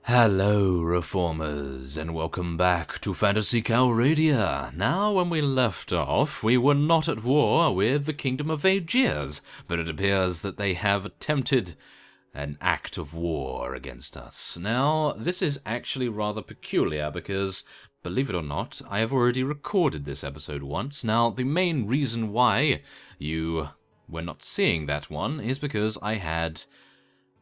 Hello, Reformers, and welcome back to Phantasy Calradia. Now, when we left off, we were not at war with the Kingdom of Aegeas, but it appears that they have attempted an act of war against us. Now, this is actually rather peculiar because, believe it or not, I have already recorded this episode once. Now, the main reason why you were not seeing that one is because I had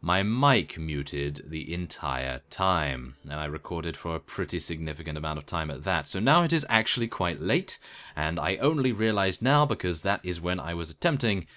my mic muted the entire time, and I recorded for a pretty significant amount of time at that. So now it is actually quite late, and I only realized now because that is when I was attempting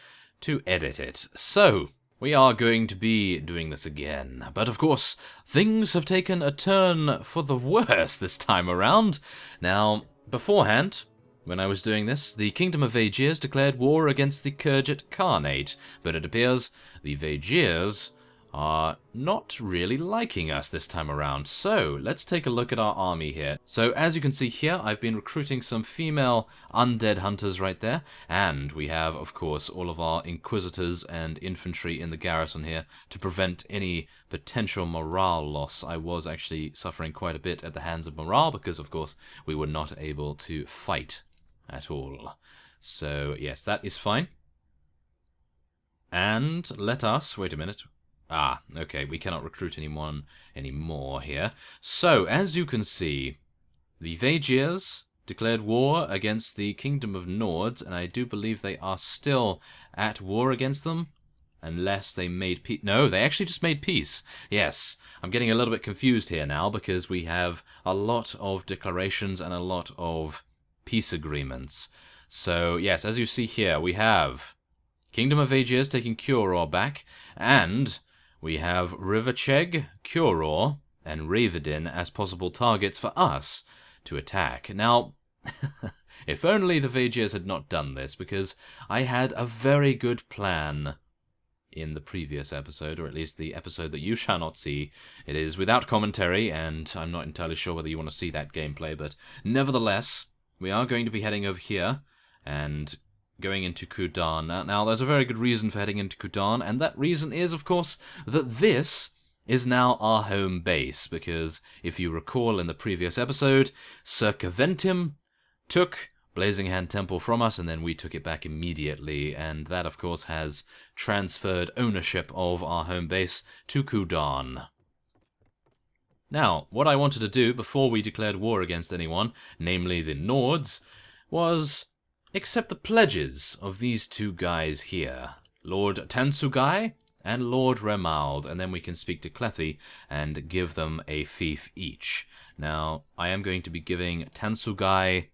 to edit it. So we are going to be doing this again, but of course, things have taken a turn for the worse this time around. Now, beforehand, when I was doing this, the Kingdom of Aegeas declared war against the Kurgit Khanate, but it appears the Aegeas are not really liking us this time around. So let's take a look at our army here. So as you can see here, I've been recruiting some female undead hunters right there, and we have, of course, all of our inquisitors and infantry in the garrison here to prevent any potential morale loss. I was actually suffering quite a bit at the hands of morale because, of course, we were not able to fight at all. So yes, that is fine. And let us, wait a minute. Okay, we cannot recruit anyone anymore here. So, as you can see, the Aegeas declared war against the Kingdom of Nords, and I do believe they are still at war against them, unless they made peace. No, they actually just made peace. Yes, I'm getting a little bit confused here now, because we have a lot of declarations and a lot of peace agreements. So, yes, as you see here, we have Kingdom of Aegeas taking Curor back, and we have Rivercheg, Curor, and Ravedin as possible targets for us to attack. Now, if only the Aegeas had not done this, because I had a very good plan in the previous episode, or at least the episode that you shall not see. It is without commentary, and I'm not entirely sure whether you want to see that gameplay, but nevertheless, we are going to be heading over here and going into Kudan. Now, there's a very good reason for heading into Kudan, and that reason is, of course, that this is now our home base, because if you recall in the previous episode, Sir Caventim took Blazing Hand Temple from us, and then we took it back immediately, and that, of course, has transferred ownership of our home base to Kudan. Now, what I wanted to do before we declared war against anyone, namely the Nords, was accept the pledges of these two guys here, Lord Tansugai and Lord Remald, and then we can speak to Clethy and give them a fief each. Now, I am going to be giving Tansugai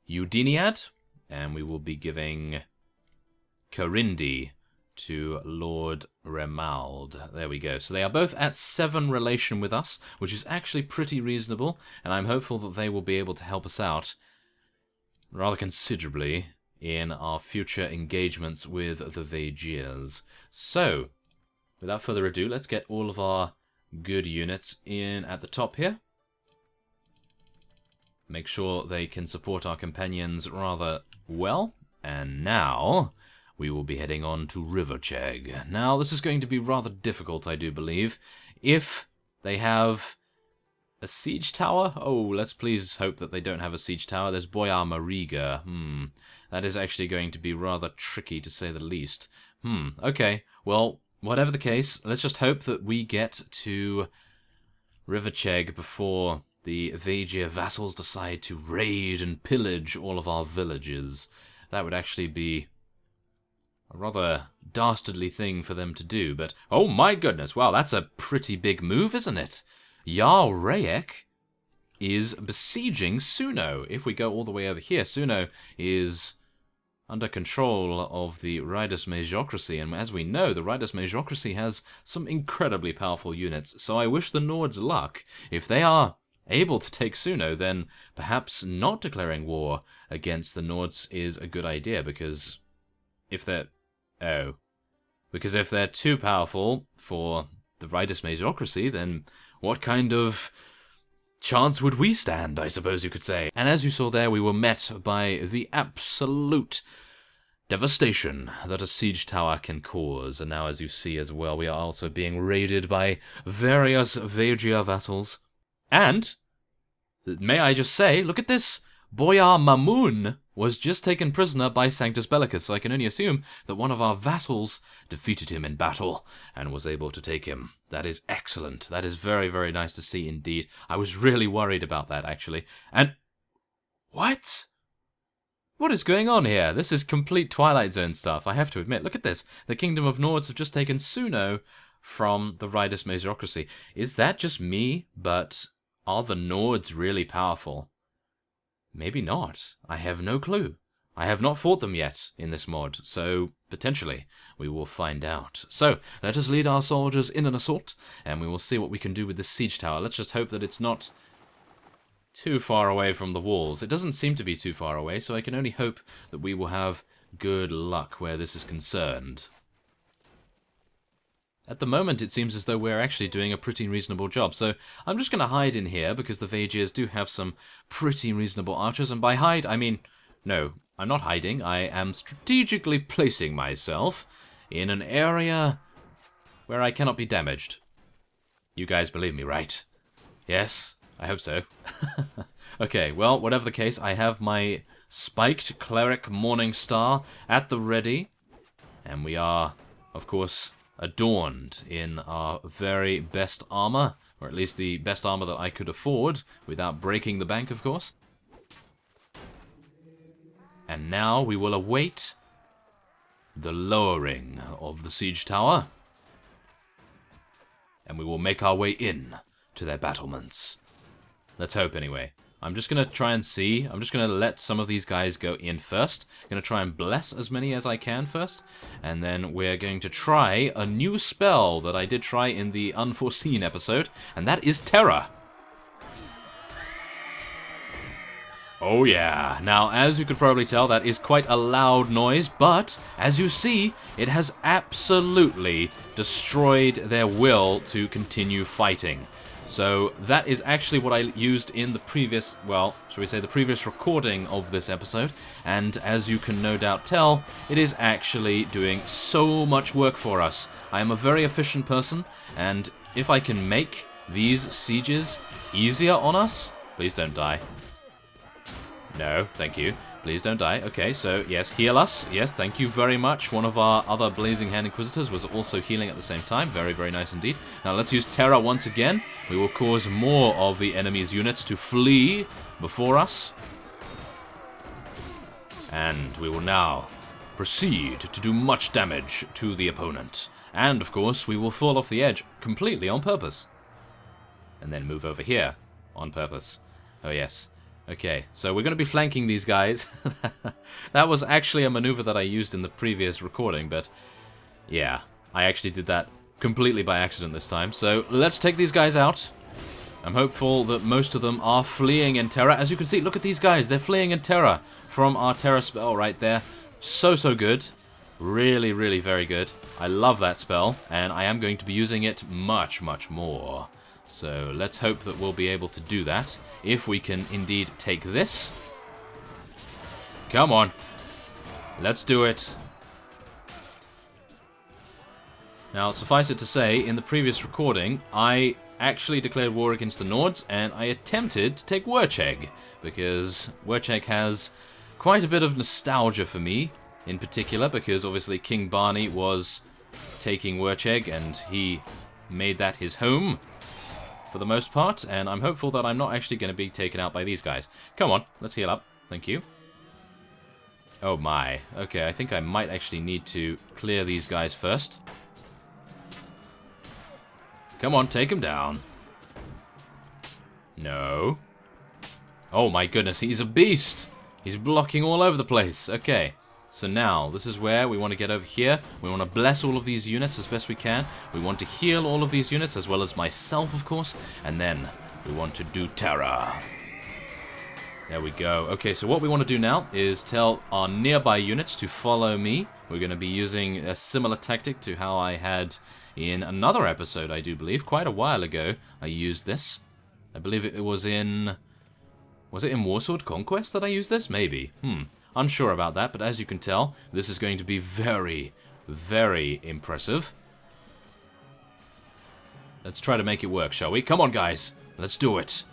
Udiniad, and we will be giving Karindi to Lord Remald. There we go. So they are both at 7 relation with us, which is actually pretty reasonable, and I'm hopeful that they will be able to help us out rather considerably in our future engagements with the Aegeas. So, without further ado, let's get all of our good units in at the top here. Make sure they can support our companions rather well. And now, we will be heading on to Rivercheg. Now, this is going to be rather difficult, I do believe, if they have a siege tower? Oh, let's please hope that they don't have a siege tower. There's Boyar Mariga. That is actually going to be rather tricky, to say the least. Okay. Well, whatever the case, let's just hope that we get to Rivercheg before the Aegean vassals decide to raid and pillage all of our villages. That would actually be a rather dastardly thing for them to do, but oh my goodness, wow, that's a pretty big move, isn't it? Jarl Rayek is besieging Suno. If we go all the way over here, Suno is under control of the Riders Majocracy, and as we know, the Riders Majocracy has some incredibly powerful units, so I wish the Nords luck. If they are able to take Suno, then perhaps not declaring war against the Nords is a good idea, because if they're too powerful for the Riders Majocracy, then what kind of chance would we stand, I suppose you could say. And as you saw there, we were met by the absolute devastation that a siege tower can cause. And now, as you see as well, we are also being raided by various Vederan vassals. And, may I just say, look at this! Boyar Mamun was just taken prisoner by Sanctus Bellicus, so I can only assume that one of our vassals defeated him in battle and was able to take him. That is excellent. That is very, very nice to see indeed. I was really worried about that, actually. And... what? What is going on here? This is complete Twilight Zone stuff, I have to admit. Look at this. The Kingdom of Nords have just taken Suno from the Ridus Masorocracy. Is that just me? But are the Nords really powerful? Maybe not. I have no clue. I have not fought them yet in this mod, so potentially we will find out. So, let us lead our soldiers in an assault, and we will see what we can do with this siege tower. Let's just hope that it's not too far away from the walls. It doesn't seem to be too far away, so I can only hope that we will have good luck where this is concerned. At the moment, it seems as though we're actually doing a pretty reasonable job, so I'm just going to hide in here, because the Vagirs do have some pretty reasonable archers, and by hide, I mean, no, I'm not hiding, I am strategically placing myself in an area where I cannot be damaged. You guys believe me, right? Yes? I hope so. Okay, well, whatever the case, I have my spiked Cleric Morning Star at the ready, and we are, of course, adorned in our very best armor, or at least the best armor that I could afford, without breaking the bank, of course. And now we will await the lowering of the siege tower, and we will make our way in to their battlements. Let's hope, anyway. I'm just going to try and see. I'm just going to let some of these guys go in first. I'm going to try and bless as many as I can first. And then we're going to try a new spell that I did try in the Unforeseen episode. And that is Terror. Oh yeah. Now, as you could probably tell, that is quite a loud noise. But, as you see, it has absolutely destroyed their will to continue fighting. So that is actually what I used in the previous, well, shall we say the previous recording of this episode, and as you can no doubt tell, it is actually doing so much work for us. I am a very efficient person, and if I can make these sieges easier on us, please don't die. No, thank you. Please don't die. Okay, so yes, heal us. Yes, thank you very much. One of our other Blazing Hand Inquisitors was also healing at the same time. Very, very nice indeed. Now let's use Terror once again. We will cause more of the enemy's units to flee before us. And we will now proceed to do much damage to the opponent. And, of course, we will fall off the edge completely on purpose. And then move over here on purpose. Oh, yes. Okay, so we're going to be flanking these guys. That was actually a maneuver that I used in the previous recording, but yeah, I actually did that completely by accident this time. So let's take these guys out. I'm hopeful that most of them are fleeing in terror. As you can see, look at these guys. They're fleeing in terror from our terror spell right there. So good. Really, really very good. I love that spell, and I am going to be using it much, much more. So let's hope that we'll be able to do that, if we can indeed take this. Come on. Let's do it. Now, suffice it to say, in the previous recording, I actually declared war against the Nords, and I attempted to take Wercheg, because Wercheg has quite a bit of nostalgia for me, in particular, because obviously King Barney was taking Wercheg, and he made that his home for the most part, and I'm hopeful that I'm not actually going to be taken out by these guys. Come on, let's heal up. Thank you. Oh my. Okay, I think I might actually need to clear these guys first. Come on, take him down. No. Oh my goodness, he's a beast! He's blocking all over the place. Okay. So now, this is where we want to get over here. We want to bless all of these units as best we can. We want to heal all of these units, as well as myself, of course. And then, we want to do terror. There we go. Okay, so what we want to do now is tell our nearby units to follow me. We're going to be using a similar tactic to how I had in another episode, I do believe. Quite a while ago, I used this. I believe it was in... Was it in Warsword Conquest that I used this? Maybe. unsure about that, but as you can tell, this is going to be very, very impressive. Let's try to make it work, shall we? Come on, guys. Let's do it.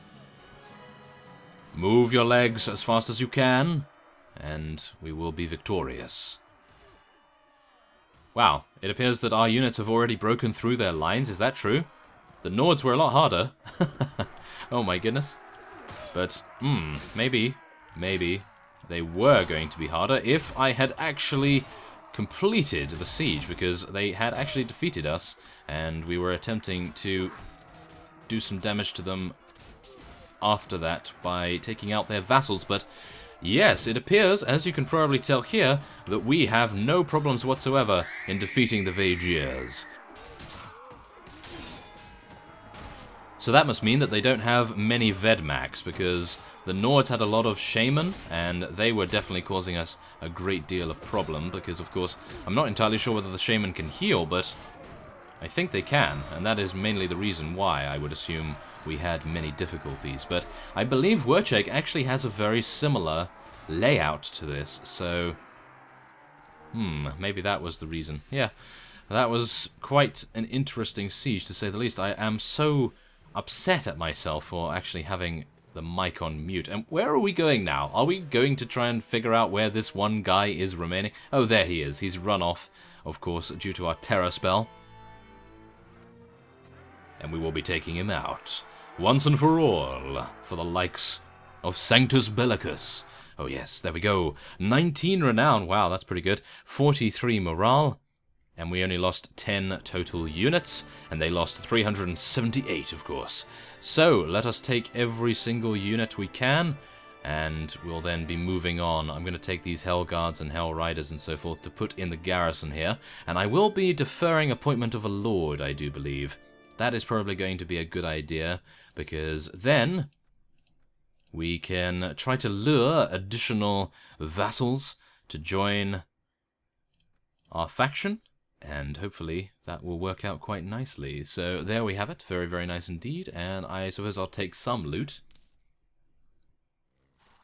Move your legs as fast as you can, and we will be victorious. Wow, it appears that our units have already broken through their lines. Is that true? The Nords were a lot harder. Oh my goodness. But, maybe they were going to be harder if I had actually completed the siege, because they had actually defeated us, and we were attempting to do some damage to them after that by taking out their vassals. But yes, it appears, as you can probably tell here, that we have no problems whatsoever in defeating the Vaegirs. So that must mean that they don't have many Vedmax, because the Nords had a lot of Shaman, and they were definitely causing us a great deal of problem, because of course, I'm not entirely sure whether the Shaman can heal, but I think they can, and that is mainly the reason why I would assume we had many difficulties. But I believe Wurchek actually has a very similar layout to this, so maybe that was the reason. Yeah, that was quite an interesting siege, to say the least. I am so upset at myself for actually having the mic on mute. And where are we going now? Are we going to try and figure out where this one guy is remaining? Oh, there he is. He's run off, of course, due to our terror spell. And we will be taking him out once and for all, for the likes of Sanctus Bellicus. Oh yes, there we go. 19 renown. Wow, that's pretty good. 43 morale. And we only lost 10 total units, and they lost 378, of course. So, let us take every single unit we can, and we'll then be moving on. I'm going to take these Hell Guards and Hell Riders and so forth to put in the garrison here, and I will be deferring appointment of a lord, I do believe. That is probably going to be a good idea, because then we can try to lure additional vassals to join our faction. And hopefully that will work out quite nicely. So there we have it. Very, very nice indeed. And I suppose I'll take some loot.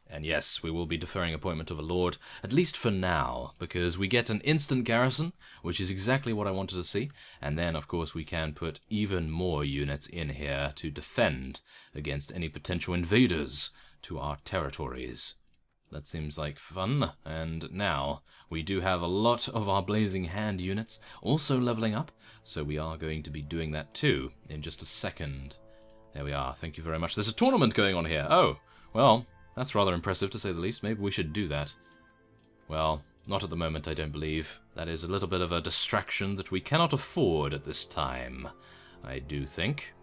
And yes, we will be deferring appointment of a lord, at least for now, because we get an instant garrison, which is exactly what I wanted to see. And then, of course, we can put even more units in here to defend against any potential invaders to our territories. That seems like fun, and now we do have a lot of our Blazing Hand units also leveling up, so we are going to be doing that too in just a second. There we are, thank you very much. There's a tournament going on here. Oh, well, that's rather impressive to say the least. Maybe we should do that. Well, not at the moment, I don't believe. That is a little bit of a distraction that we cannot afford at this time, I do think.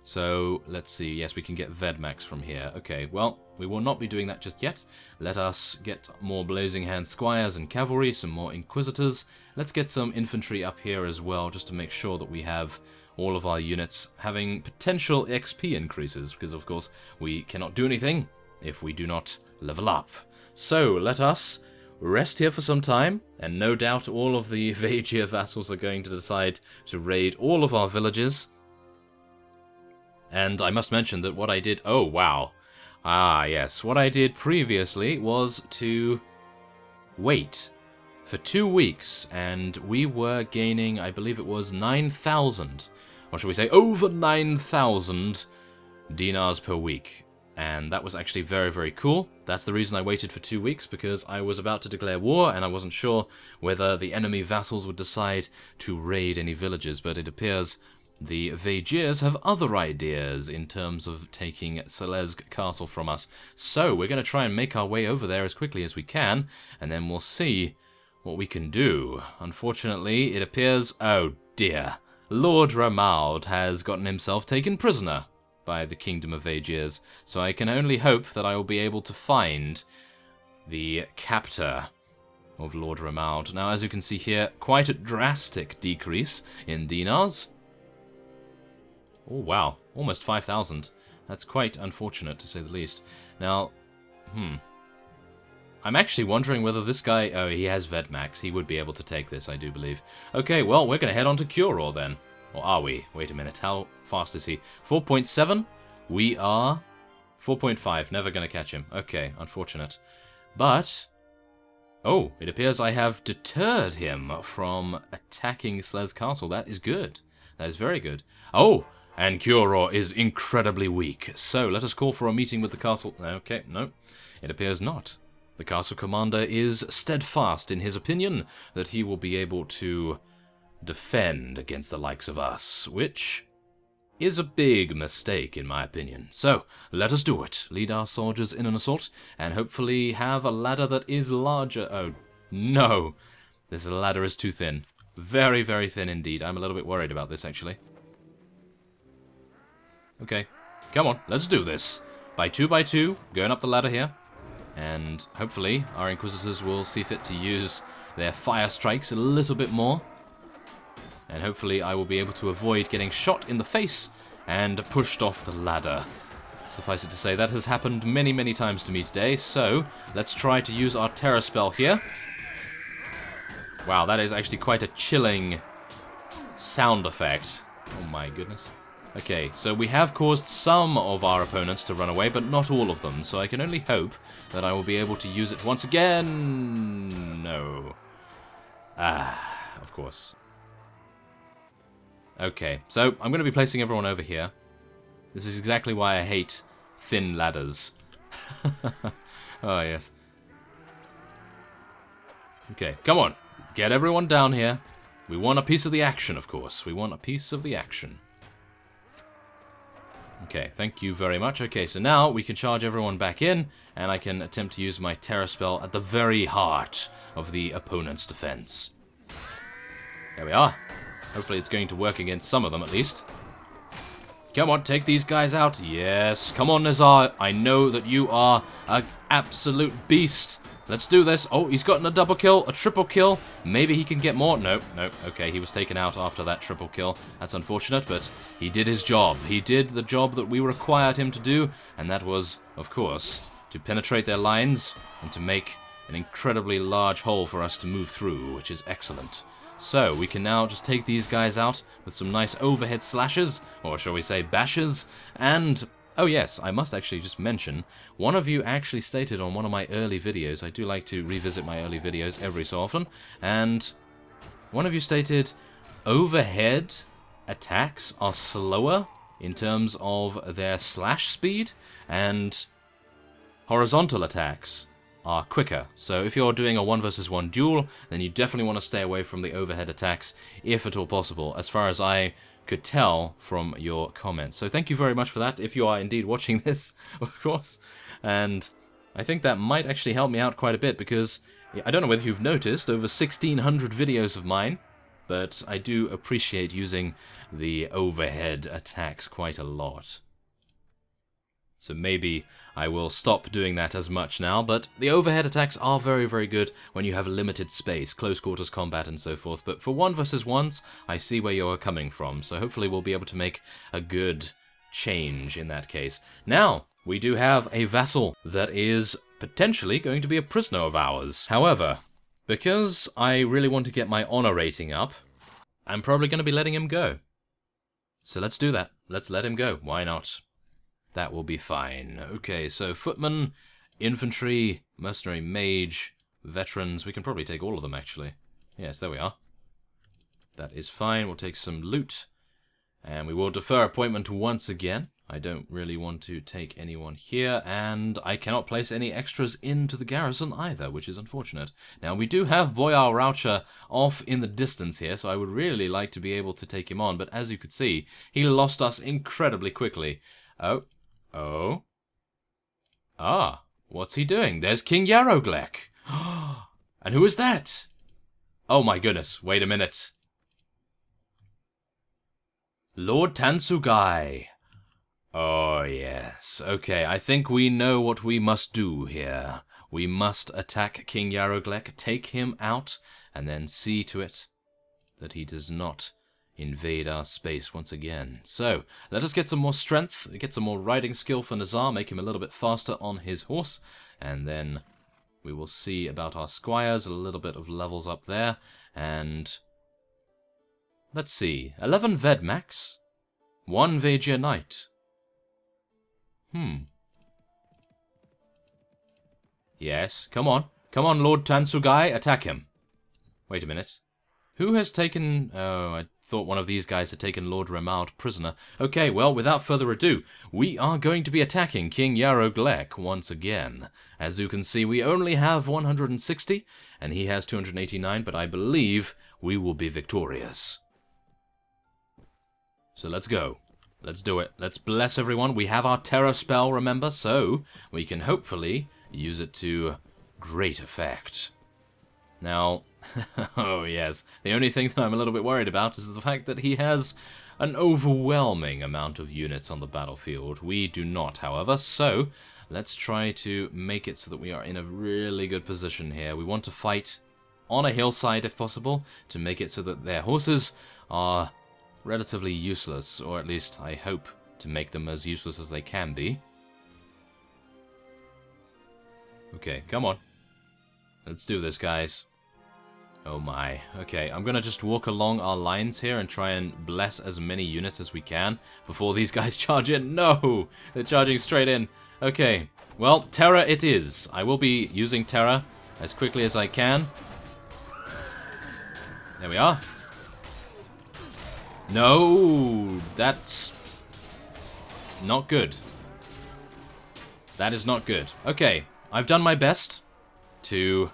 So, let's see. Yes, we can get Vedmax from here. Okay, well, we will not be doing that just yet. Let us get more Blazing Hand Squires and Cavalry, some more Inquisitors. Let's get some infantry up here as well, just to make sure that we have all of our units having potential XP increases, because, of course, we cannot do anything if we do not level up. So, let us rest here for some time, and no doubt all of the Vaegir vassals are going to decide to raid all of our villages. And I must mention that what I did... Oh, wow. Ah, yes. What I did previously was to wait for 2 weeks, and we were gaining, I believe it was 9,000, or should we say over 9,000 dinars per week. And that was actually very, very cool. That's the reason I waited for 2 weeks, because I was about to declare war, and I wasn't sure whether the enemy vassals would decide to raid any villages, but it appears the Vaegirs have other ideas in terms of taking Selesg Castle from us. So we're going to try and make our way over there as quickly as we can, and then we'll see what we can do. Unfortunately, it appears... Oh dear. Lord Ramaud has gotten himself taken prisoner by the Kingdom of Vaegirs, so I can only hope that I will be able to find the captor of Lord Ramaud. Now, as you can see here, quite a drastic decrease in dinars. Oh, wow. Almost 5,000. That's quite unfortunate, to say the least. Now, I'm actually wondering whether this guy... Oh, he has Vedmax. He would be able to take this, I do believe. Okay, well, we're going to head on to Curor, then. Or are we? Wait a minute. How fast is he? 4.7? We are 4.5. Never going to catch him. Okay, unfortunate. But, oh, it appears I have deterred him from attacking Slez Castle. That is good. That is very good. Oh, and Curor is incredibly weak. So, let us call for a meeting with the castle. Okay, no, it appears not. The castle commander is steadfast in his opinion that he will be able to defend against the likes of us, which is a big mistake in my opinion. So, let us do it. Lead our soldiers in an assault, and hopefully have a ladder that is larger. Oh, no. This ladder is too thin. Very, very thin indeed. I'm a little bit worried about this, actually. Okay, come on, let's do this. By two, going up the ladder here. And hopefully, our Inquisitors will see fit to use their fire strikes a little bit more. And hopefully I will be able to avoid getting shot in the face and pushed off the ladder. Suffice it to say, that has happened many, many times to me today. So, let's try to use our Terror spell here. Wow, that is actually quite a chilling sound effect. Oh my goodness. Okay, so we have caused some of our opponents to run away, but not all of them. So I can only hope that I will be able to use it once again. No. Ah, of course. Okay, so I'm going to be placing everyone over here. This is exactly why I hate thin ladders. Oh, yes. Okay, come on. Get everyone down here. We want a piece of the action, of course. We want a piece of the action. Okay, thank you very much. Okay, so now we can charge everyone back in, and I can attempt to use my Terror spell at the very heart of the opponent's defense. There we are. Hopefully it's going to work against some of them, at least. Come on, take these guys out. Yes, come on, Nazar. I know that you are an absolute beast. Let's do this. Oh, he's gotten a double kill, a triple kill. Maybe he can get more. Nope, nope. Okay, he was taken out after that triple kill. That's unfortunate, but he did his job. He did the job that we required him to do, and that was, of course, to penetrate their lines and to make an incredibly large hole for us to move through, which is excellent. So, we can now just take these guys out with some nice overhead slashes, or shall we say bashes, and oh yes, I must actually just mention, one of you actually stated on one of my early videos, I do like to revisit my early videos every so often, and one of you stated, overhead attacks are slower in terms of their slash speed, and horizontal attacks are quicker. So if you're doing a 1 versus 1 duel, then you definitely want to stay away from the overhead attacks, if at all possible, as far as I could tell from your comments. So thank you very much for that, if you are indeed watching this, of course. And I think that might actually help me out quite a bit, because I don't know whether you've noticed, over 1,600 videos of mine, but I do appreciate using the overhead attacks quite a lot. So maybe I will stop doing that as much now, but the overhead attacks are very, very good when you have limited space, close quarters combat and so forth. But for 1 versus 1s, I see where you're coming from, so hopefully we'll be able to make a good change in that case. Now, we do have a vassal that is potentially going to be a prisoner of ours. However, because I really want to get my honor rating up, I'm probably going to be letting him go. So let's do that. Let's let him go. Why not? That will be fine. Okay, so footman, infantry, mercenary mage, veterans. We can probably take all of them, actually. Yes, there we are. That is fine. We'll take some loot. And we will defer appointment once again. I don't really want to take anyone here. And I cannot place any extras into the garrison either, which is unfortunate. Now, we do have Boyar Raucher off in the distance here, so I would really like to be able to take him on. But as you could see, he lost us incredibly quickly. Oh. Oh. Ah, what's he doing? There's King Yaroglek. And who is that? Oh my goodness, wait a minute. Lord Tansugai. Oh yes, okay, I think we know what we must do here. We must attack King Yaroglek, take him out, and then see to it that he does not invade our space once again. So, let us get some more strength, get some more riding skill for Nazar, make him a little bit faster on his horse, and then we will see about our squires, a little bit of levels up there, and let's see, 11 Ved Max, 1 Vagia Knight. Yes, come on. Come on, Lord Tansugai, attack him. Wait a minute. Who has taken... Oh, I thought one of these guys had taken Lord Remaud prisoner. Okay, well, without further ado, we are going to be attacking King Yaroghlek once again. As you can see, we only have 160, and he has 289, but I believe we will be victorious. So let's go. Let's do it. Let's bless everyone. We have our terror spell, remember, so we can hopefully use it to great effect. Now, oh yes, the only thing that I'm a little bit worried about is the fact that he has an overwhelming amount of units on the battlefield. We do not, however, so let's try to make it so that we are in a really good position here. We want to fight on a hillside if possible, to make it so that their horses are relatively useless, or at least I hope to make them as useless as they can be. Okay, come on. Let's do this, guys. Oh my. Okay, I'm gonna just walk along our lines here and try and bless as many units as we can before these guys charge in. No! They're charging straight in. Okay, well, Terror it is. I will be using Terror as quickly as I can. There we are. No! That's not good. That is not good. Okay, I've done my best to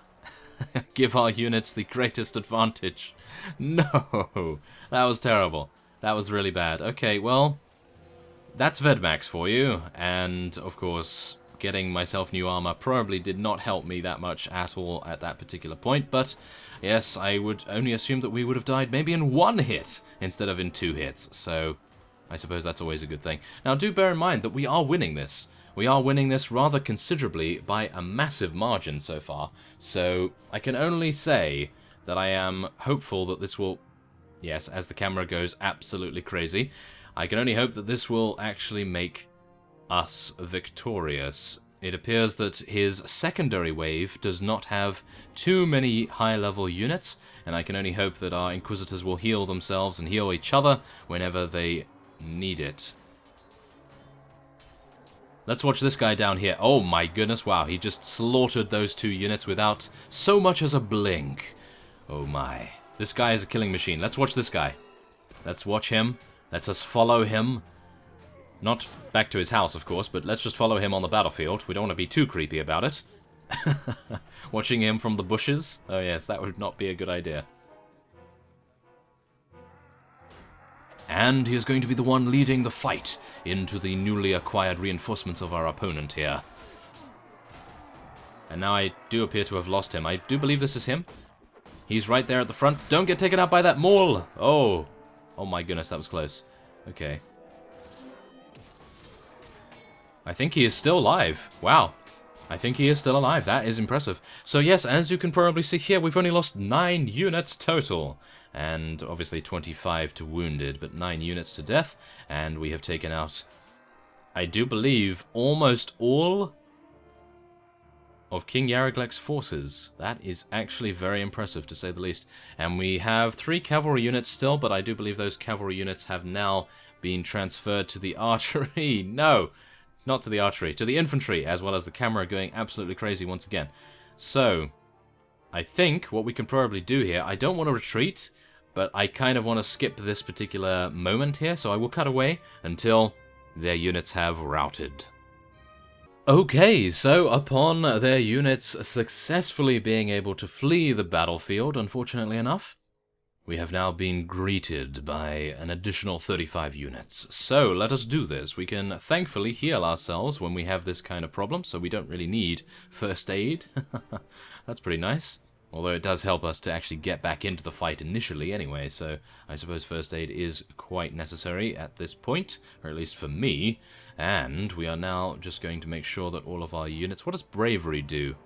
give our units the greatest advantage. No! That was terrible. That was really bad. Okay, well, that's Vedmax for you. And, of course, getting myself new armor probably did not help me that much at all at that particular point. But, yes, I would only assume that we would have died maybe in 1 hit instead of in 2 hits. So, I suppose that's always a good thing. Now, do bear in mind that we are winning this. We are winning this rather considerably by a massive margin so far, so I can only say that I am hopeful that this will, yes, as the camera goes absolutely crazy, I can only hope that this will actually make us victorious. It appears that his secondary wave does not have too many high-level units, and I can only hope that our Inquisitors will heal themselves and heal each other whenever they need it. Let's watch this guy down here. Oh my goodness, wow, he just slaughtered those 2 units without so much as a blink. Oh my. This guy is a killing machine. Let's watch this guy. Let's watch him. Let us follow him. Not back to his house, of course, but let's just follow him on the battlefield. We don't want to be too creepy about it. Watching him from the bushes? Oh yes, that would not be a good idea. And he is going to be the one leading the fight into the newly acquired reinforcements of our opponent here. And now I do appear to have lost him. I do believe this is him. He's right there at the front. Don't get taken out by that maul! Oh. Oh my goodness, that was close. Okay. I think he is still alive. Wow. I think he is still alive. That is impressive. So yes, as you can probably see here, we've only lost 9 units total. And obviously 25 to wounded, but 9 units to death. And we have taken out, I do believe, almost all of King Yaroghlek's forces. That is actually very impressive, to say the least. And we have 3 cavalry units still, but I do believe those cavalry units have now been transferred to the archery. No! Not to the archery, to the infantry, as well as the camera going absolutely crazy once again. So, I think what we can probably do here, I don't want to retreat, but I kind of want to skip this particular moment here, so I will cut away until their units have routed. Okay, so upon their units successfully being able to flee the battlefield, unfortunately enough, we have now been greeted by an additional 35 units. So, let us do this. We can thankfully heal ourselves when we have this kind of problem, so we don't really need first aid. That's pretty nice. Although it does help us to actually get back into the fight initially anyway, so I suppose first aid is quite necessary at this point, or at least for me. And we are now just going to make sure that all of our units... What does bravery do?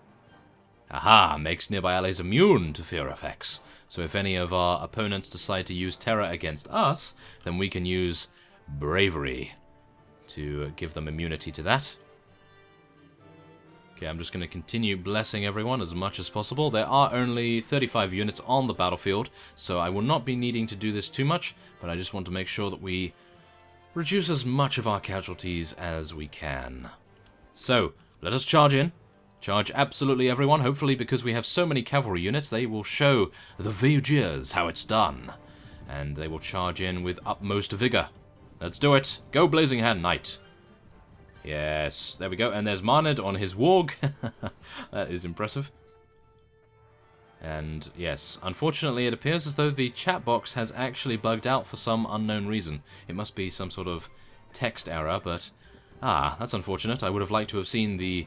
Aha! Makes nearby allies immune to fear effects. So if any of our opponents decide to use terror against us, then we can use bravery to give them immunity to that. Okay, I'm just going to continue blessing everyone as much as possible. There are only 35 units on the battlefield, so I will not be needing to do this too much, but I just want to make sure that we reduce as much of our casualties as we can. So, let us charge in. Charge absolutely everyone. Hopefully, because we have so many cavalry units, they will show the Vagiers how it's done. And they will charge in with utmost vigor. Let's do it. Go Blazing Hand Knight. Yes, there we go. And there's Marnid on his warg. That is impressive. And yes, unfortunately it appears as though the chat box has actually bugged out for some unknown reason. It must be some sort of text error, but that's unfortunate. I would have liked to have seen the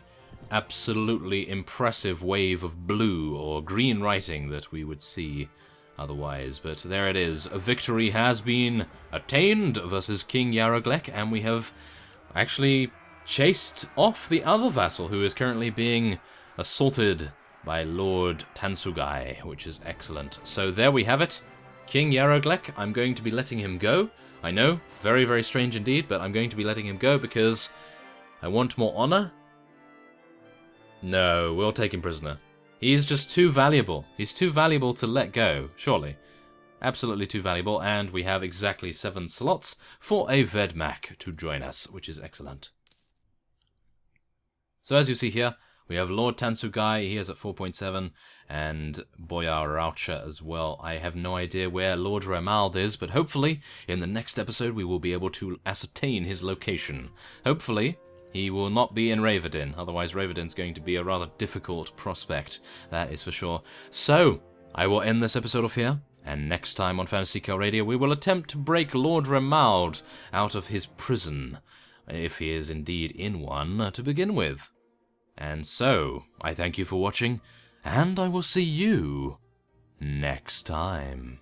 absolutely impressive wave of blue or green writing that we would see otherwise. But there it is. A victory has been attained versus King Yaroghlek, and we have actually chased off the other vassal who is currently being assaulted by Lord Tansugai, which is excellent. So there we have it. King Yaroghlek, I'm going to be letting him go. I know, very, very strange indeed, but I'm going to be letting him go because I want more honor. No, we'll take him prisoner. He's just too valuable. He's too valuable to let go, surely. Absolutely too valuable, and we have exactly 7 slots for a Vedmak to join us, which is excellent. So as you see here, we have Lord Tansugai, he is at 4.7, and Boyar Raucha as well. I have no idea where Lord Ramald is, but hopefully in the next episode we will be able to ascertain his location. Hopefully he will not be in Raverdin, otherwise Raverdin's going to be a rather difficult prospect, that is for sure. So, I will end this episode off here, and next time on Phantasy Calradia we will attempt to break Lord Ramald out of his prison, if he is indeed in one to begin with. And so, I thank you for watching, and I will see you next time.